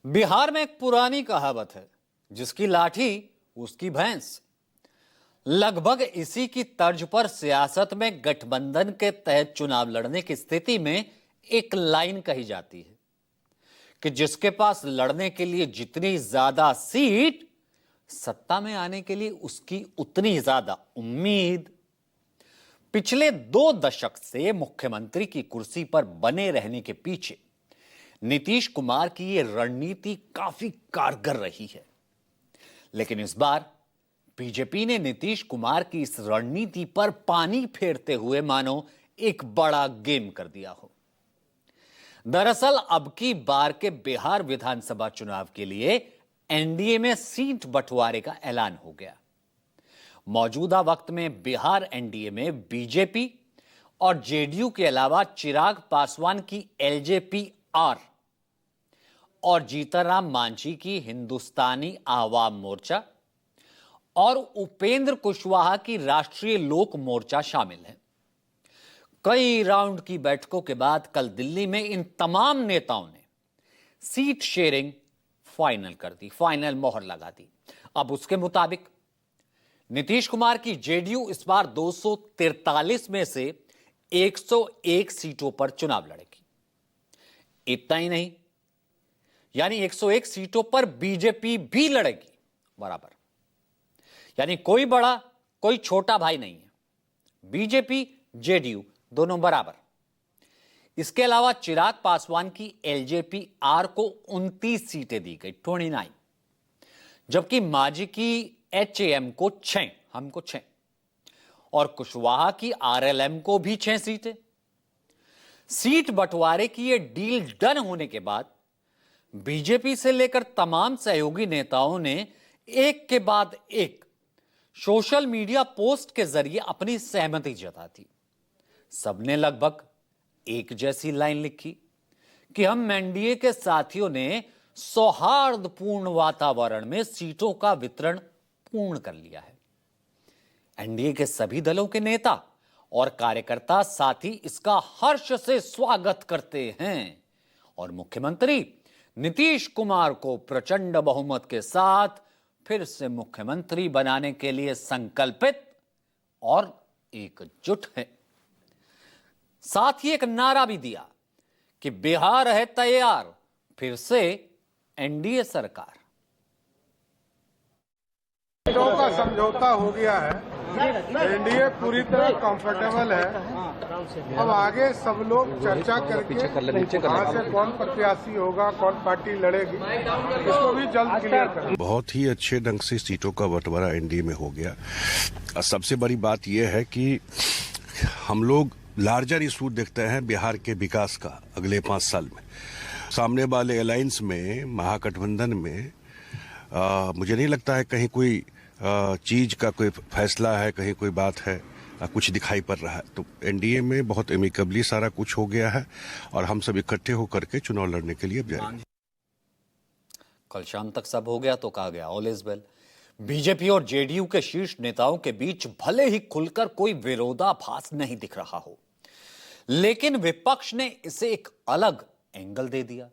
बिहार में एक पुरानी कहावत है, जिसकी लाठी उसकी भैंस। लगभग इसी की तर्ज पर सियासत में गठबंधन के तहत चुनाव लड़ने की स्थिति में एक लाइन कही जाती है कि जिसके पास लड़ने के लिए जितनी ज्यादा सीट, सत्ता में आने के लिए उसकी उतनी ज्यादा उम्मीद। पिछले 2 दशक से मुख्यमंत्री की कुर्सी पर बने रहने के पीछे नीतीश कुमार की यह रणनीति काफी कारगर रही है। लेकिन इस बार बीजेपी ने नीतीश कुमार की इस रणनीति पर पानी फेरते हुए मानो एक बड़ा गेम कर दिया हो। दरअसल अब की बार के बिहार विधानसभा चुनाव के लिए एनडीए में सीट बंटवारे का ऐलान हो गया। मौजूदा वक्त में बिहार एनडीए में बीजेपी और जेडीयू के अलावा चिराग पासवान की एलजेपी आर और जीतनराम मांझी की हिंदुस्तानी आवाम मोर्चा और उपेंद्र कुशवाहा की राष्ट्रीय लोक मोर्चा शामिल है। कई राउंड की बैठकों के बाद कल दिल्ली में इन तमाम नेताओं ने सीट शेयरिंग फाइनल कर दी, फाइनल मोहर लगा दी। अब उसके मुताबिक नीतीश कुमार की जेडीयू इस बार 243 में से 101 सीटों पर चुनाव लड़ेगी। इतना ही नहीं, यानी 101 सीटों पर बीजेपी भी लड़ेगी बराबर। यानी कोई बड़ा कोई छोटा भाई नहीं है, बीजेपी जेडीयू दोनों बराबर। इसके अलावा चिराग पासवान की एलजेपी आर को 29 सीटें दी गई, 29, जबकि मांझी की एचएएम को 6, हमको 6, और कुशवाहा की आरएलएम को भी 6 सीटें। सीट बंटवारे की यह डील डन होने के बाद बीजेपी से लेकर तमाम सहयोगी नेताओं ने एक के बाद एक सोशल मीडिया पोस्ट के जरिए अपनी सहमति जताई। सबने लगभग एक जैसी लाइन लिखी कि हम एनडीए के साथियों ने सौहार्दपूर्ण वातावरण में सीटों का वितरण पूर्ण कर लिया है। एनडीए के सभी दलों के नेता और कार्यकर्ता साथ ही इसका हर्ष से स्वागत करते हैं और मुख्यमंत्री नीतीश कुमार को प्रचंड बहुमत के साथ फिर से मुख्यमंत्री बनाने के लिए संकल्पित और एकजुट है। साथ ही एक नारा भी दिया कि बिहार है तैयार, फिर से एनडीए सरकार। सीटों का समझौता हो गया है, एनडीए पूरी तरह कंफर्टेबल है। अब आगे सब लोग चर्चा करके कहां से कौन प्रत्याशी होगा, कौन पार्टी लड़ेगी, इसको भी जल्द क्लियर करें। बहुत ही अच्छे ढंग से सीटों का बंटवारा एनडीए में हो गया। सबसे बड़ी बात यह है कि हम लोग लार्जर इशू देखते हैं बिहार के विकास का अगले 5 साल में। सामने वाले अलायंस में, महागठबंधन में मुझे नहीं लगता है कहीं कोई चीज का कोई फैसला है, कहीं कोई बात है, कुछ दिखाई पड़ रहा है। तो एनडीए में बहुत एमिकेबली सारा कुछ हो गया है और हम सब इकट्ठे होकर के चुनाव लड़ने के लिए अब जाएंगे। कल शाम तक सब हो गया तो कहा गया ऑल इज वेल। बीजेपी और जेडीयू के शीर्ष नेताओं के बीच भले ही खुलकर कोई विरोधाभास नहीं दिख रहा हो, लेकिन विपक्ष ने इसे एक अलग एंगल दे दिया।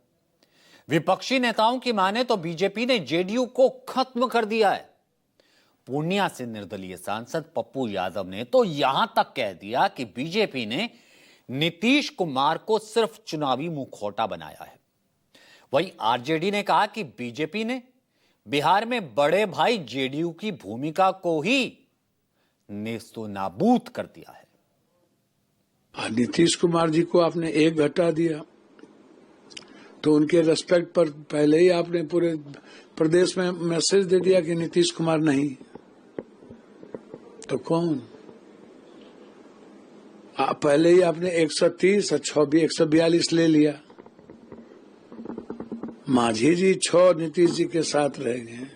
विपक्षी नेताओं की माने तो बीजेपी ने जेडीयू को खत्म कर दिया है। पूर्णिया से निर्दलीय सांसद पप्पू यादव ने तो यहां तक कह दिया कि बीजेपी ने नीतीश कुमार को सिर्फ चुनावी मुखौटा बनाया है। वहीं आरजेडी ने कहा कि बीजेपी ने बिहार में बड़े भाई जेडीयू की भूमिका को ही नेस्तनाबूद कर दिया है। नीतीश कुमार जी को आपने 1 घटा दिया तो उनके रेस्पेक्ट पर पहले ही आपने पूरे प्रदेश में मैसेज दे दिया कि नीतीश कुमार नहीं तो कौन। पहले ही आपने 130 और 142 ले लिया। मांझी जी 6 नीतीश जी के साथ रह गए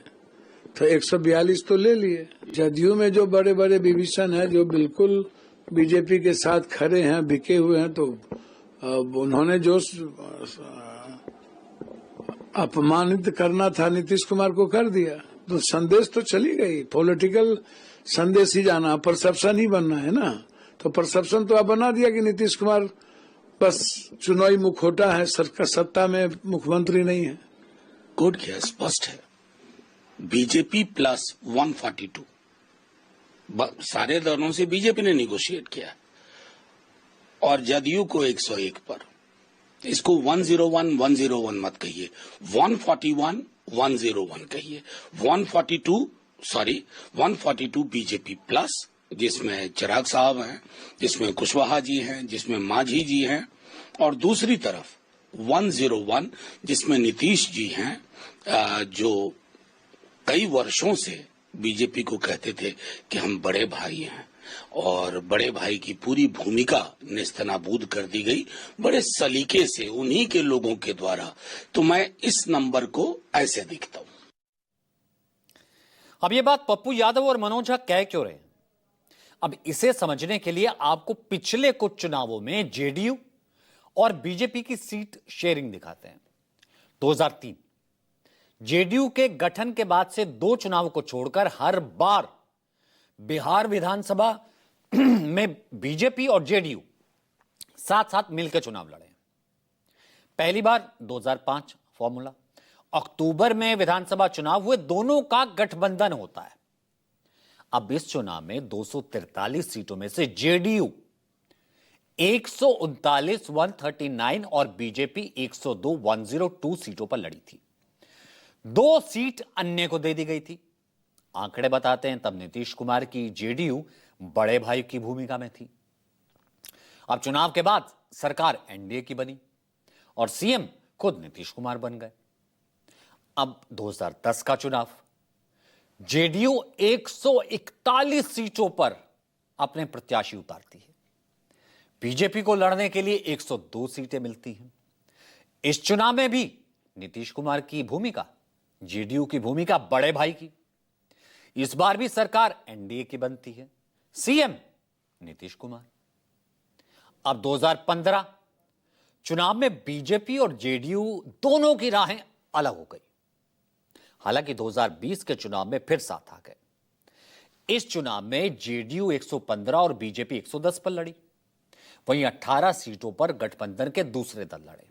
तो 142 तो ले लिए। जदयू में जो बड़े बड़े विभीषण है, जो बिल्कुल बीजेपी के साथ खड़े हैं, बिके हुए हैं, तो उन्होंने जो अपमानित करना था नीतीश कुमार को कर दिया। तो संदेश तो चली गई, पॉलिटिकल संदेश ही जाना, परसेप्शन ही बनना है ना। तो परसेप्शन तो आप बना दिया कि नीतीश कुमार बस चुनावी मुखौटा है, सरकार सत्ता में मुख्यमंत्री नहीं है। कोड क्या स्पष्ट है, बीजेपी प्लस 142, सारे दलों से बीजेपी ने निगोशिएट किया और जदयू को 101 पर। इसको 101 101 मत कहिए, 141 101 कहिए। 142 बीजेपी प्लस, जिसमें चिराग साहब हैं, जिसमें कुशवाहा जी हैं, जिसमें मांझी जी हैं, और दूसरी तरफ 101 जिसमें नीतीश जी हैं, जो कई वर्षों से बीजेपी को कहते थे कि हम बड़े भाई हैं, और बड़े भाई की पूरी भूमिका नेस्तनाबूद कर दी गई बड़े सलीके से उन्हीं के लोगों के द्वारा। तो मैं इस नंबर को ऐसे देखता हूं। अब ये बात पप्पू यादव और मनोज झा कह क्यों रहे हैं? अब इसे समझने के लिए आपको पिछले कुछ चुनावों में जेडीयू और बीजेपी की सीट शेयरिंग दिखाते हैं। 2003 जेडीयू के गठन के बाद से 2 चुनाव को छोड़कर हर बार बिहार विधानसभा में बीजेपी और जेडीयू साथ साथ मिलकर चुनाव लड़े। पहली बार 2005 फॉर्मूला, अक्टूबर में विधानसभा चुनाव हुए, दोनों का गठबंधन होता है। अब इस चुनाव में 243 सीटों में से जेडीयू 139 139 और बीजेपी 102 102 सीटों पर लड़ी थी। 2 सीट अन्य को दे दी गई थी। आंकड़े बताते हैं तब नीतीश कुमार की जेडीयू बड़े भाई की भूमिका में थी। अब चुनाव के बाद सरकार एनडीए की बनी और सीएम खुद नीतीश कुमार बन गए। अब 2010 का चुनाव, जेडीयू 141 सीटों पर अपने प्रत्याशी उतारती है। बीजेपी को लड़ने के लिए 102 सीटें मिलती हैं। इस चुनाव में भी नीतीश कुमार की भूमिका, जेडीयू की भूमिका बड़े भाई की। इस बार भी सरकार एनडीए की बनती है, सीएम नीतीश कुमार। अब 2015 चुनाव में बीजेपी और जेडीयू दोनों की राहें अलग हो गई। हालांकि 2020 के चुनाव में फिर साथ आ गए। इस चुनाव में जेडीयू 115 और बीजेपी 110 पर लड़ी। वहीं 18 सीटों पर गठबंधन के दूसरे दल लड़े।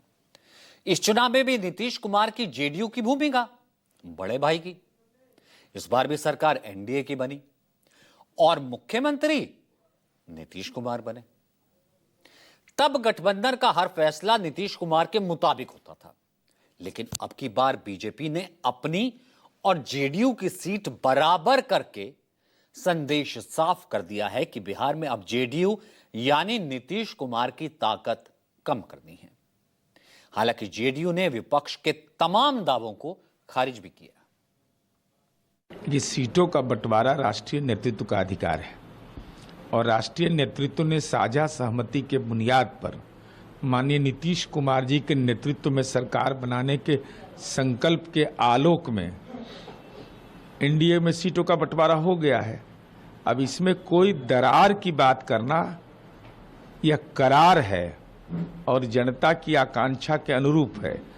इस चुनाव में भी नीतीश कुमार की जेडीयू की भूमिका बड़े भाई की। इस बार भी सरकार एनडीए की बनी और मुख्यमंत्री नीतीश कुमार बने। तब गठबंधन का हर फैसला नीतीश कुमार के मुताबिक होता था, लेकिन अब की बार बीजेपी ने अपनी और जेडीयू की सीट बराबर करके संदेश साफ कर दिया है कि बिहार में अब जेडीयू यानी नीतीश कुमार की ताकत कम करनी है। हालांकि जेडीयू ने विपक्ष के तमाम दावों को खारिज भी किया। ये सीटों का बंटवारा राष्ट्रीय नेतृत्व का अधिकार है और राष्ट्रीय नेतृत्व ने साझा सहमति के बुनियाद पर माननीय नीतीश कुमार जी के नेतृत्व में सरकार बनाने के संकल्प के आलोक में एनडीए में सीटों का बंटवारा हो गया है। अब इसमें कोई दरार की बात करना यह करार है और जनता की आकांक्षा के अनुरूप है।